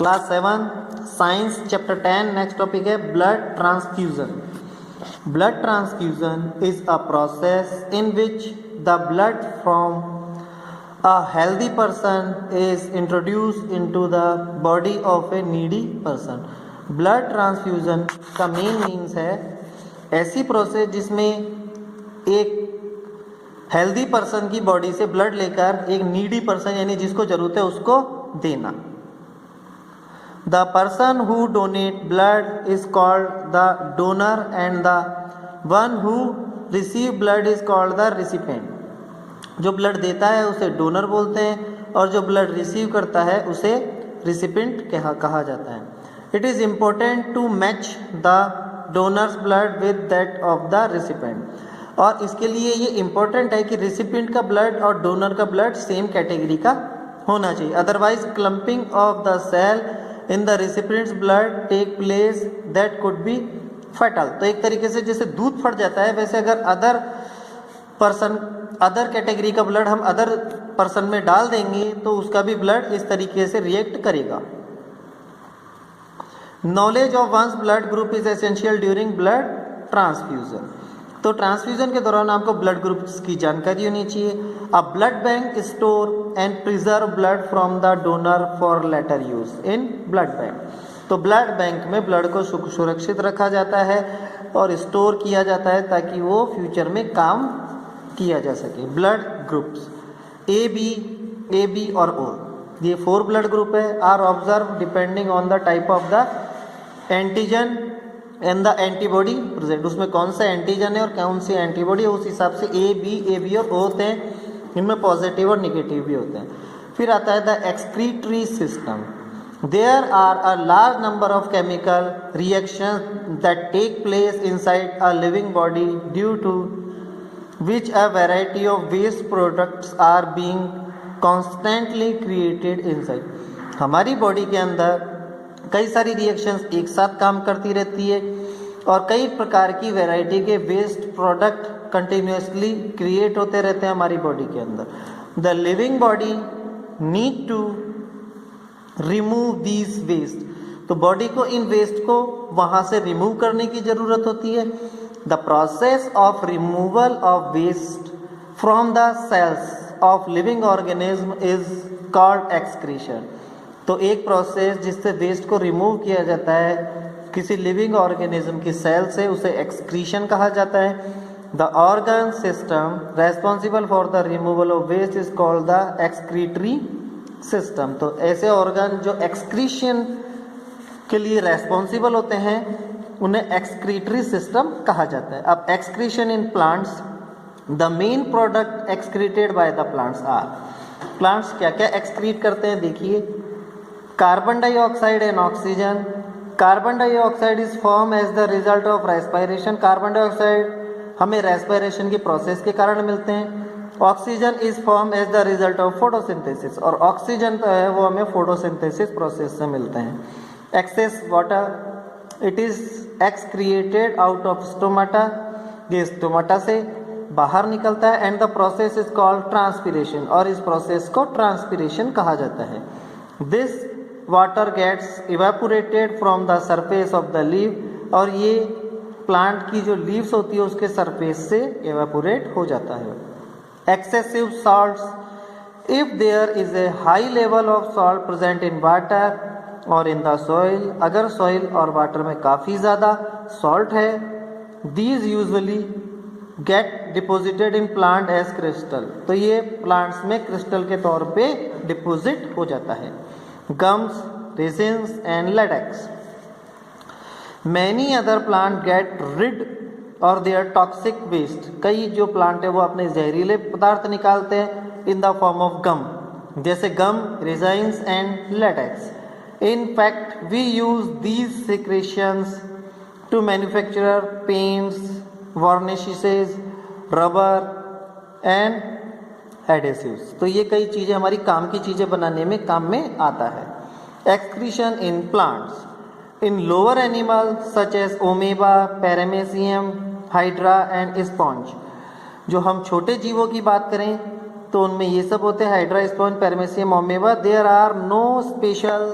Class 7 science chapter 10 next topic है blood transfusion. Blood transfusion is a process in which the blood from a healthy person is introduced into the body of a needy person। Blood transfusion का main means है ऐसी process जिसमें एक healthy person की body से blood लेकर एक needy person यानी जिसको जरूरत है उसको देना। The person who donate blood is called the donor and the one who receive blood is called the recipient. जो ब्लड देता है उसे डोनर बोलते हैं और जो ब्लड रिसीव करता है उसे रिसिपेंट कहा जाता है। It is important to match the donor's blood with that of the recipient. और इसके लिए ये इम्पोर्टेंट है कि रिसिपेंट का ब्लड और डोनर का ब्लड सेम कैटेगरी का होना चाहिए, otherwise clumping of the cell in the recipient's blood take place that could be fatal. तो एक तरीके से जैसे दूध फट जाता है वैसे अगर अदर कैटेगरी का ब्लड हम अदर पर्सन में डाल देंगे तो उसका भी ब्लड इस तरीके से रिएक्ट करेगा। Knowledge of once blood group is essential during blood transfusion. तो ट्रांसफ्यूजन के दौरान आपको ब्लड ग्रुप्स की जानकारी होनी चाहिए। A blood bank store and preserve blood from the donor for later use in blood bank. तो ब्लड बैंक में ब्लड को सुरक्षित रखा जाता है और स्टोर किया जाता है ताकि वो फ्यूचर में काम किया जा सके। ब्लड ग्रुप्स ए बी और ओ, ये 4 ब्लड ग्रुप है। Are observe depending on the type of the antigen and the antibody present. उसमें कौन सा एंटीजन है और कौन सी एंटीबॉडी है उस हिसाब से ए बी और ओ होते हैं। इनमें पॉजिटिव और निगेटिव भी होते हैं। फिर आता है the excretory system. There are a large number of chemical reactions that take place inside a living body due to which a variety of waste products are being constantly created inside। हमारी body के अंदर कई सारी reactions एक साथ काम करती रहती है और कई प्रकार की वैरायटी के वेस्ट प्रोडक्ट कंटिन्यूसली क्रिएट होते रहते हैं हमारी बॉडी के अंदर। The living body need to remove these waste. तो बॉडी को इन वेस्ट को वहाँ से रिमूव करने की ज़रूरत होती है। The process of removal of waste from the cells of living organism is called excretion। तो एक प्रोसेस जिससे वेस्ट को रिमूव किया जाता है किसी लिविंग ऑर्गेनिज्म की सेल से उसे एक्सक्रीशन कहा जाता है। The organ system responsible for the removal of waste is called the excretory system. तो ऐसे ऑर्गन जो एक्सक्रीशन के लिए रेस्पॉन्सिबल होते हैं उन्हें एक्सक्रीटरी सिस्टम कहा जाता है। अब excretion in plants, the main product excreted by the plants are. Plants क्या क्या एक्सक्रीट करते हैं देखिए। Carbon dioxide and oxygen. Carbon dioxide is form as the result of respiration. Carbon dioxide हमें रेस्पिरेशन की प्रोसेस के कारण मिलते हैं। Oxygen is form as the result of photosynthesis और ऑक्सीजन तो है वो हमें फोटोसिंथेसिस प्रोसेस से मिलते हैं। Excess water, it is excreted out of stomata. ये स्टोमाटा से बाहर निकलता है and the process is called transpiration और इस प्रोसेस को ट्रांसपीरेशन कहा जाता है। This water gets evaporated from the surface of the leave और ये प्लांट की जो लीव्स होती है उसके सरफेस से इवेपोरेट हो जाता है। Excessive salts, if there is a high level of salt present in water और इन द सॉइल, अगर सॉइल और वाटर में काफ़ी ज़्यादा सॉल्ट है, these usually get deposited in plant as crystal. तो ये प्लांट्स में क्रिस्टल के तौर पे डिपोजिट हो जाता है। Gums, resins and latex. Many other plant get rid और देयर टॉक्सिक वेस्ट। कई जो प्लांट है वो अपने जहरीले पदार्थ निकालते हैं in the form of gum, जैसे gum, resins and latex. In fact, we use these secretions to manufacture paints, varnishes, rubber and adhesives। तो ये कई चीज़ें हमारी काम की चीज़ें बनाने में काम में आता है। Excretion in plants, in lower animals such as amoeba, paramecium, hydra and sponge। जो हम छोटे जीवों की बात करें तो उनमें ये सब होते हैं, hydra, sponge, paramecium, amoeba. There are no special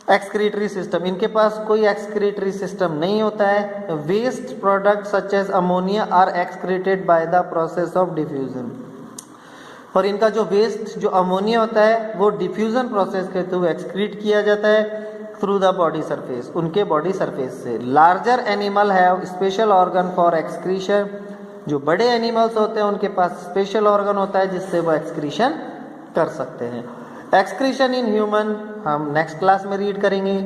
excretory system, इनके पास कोई एक्सक्रीटरी सिस्टम नहीं होता है। Waste product such as ammonia are excreted by the process of diffusion, और इनका जो वेस्ट जो अमोनिया होता है वो डिफ्यूजन प्रोसेस के थ्रू एक्सक्रीट किया जाता है थ्रू द बॉडी सरफेस, उनके बॉडी सरफेस से। Larger animal have special organ for excretion, जो बड़े एनिमल्स होते हैं उनके पास स्पेशल ऑर्गन होता है जिससे वो एक्सक्रीशन कर सकते हैं। एक्सक्रीशन इन ह्यूमन हम नेक्स्ट क्लास में रीड करेंगे।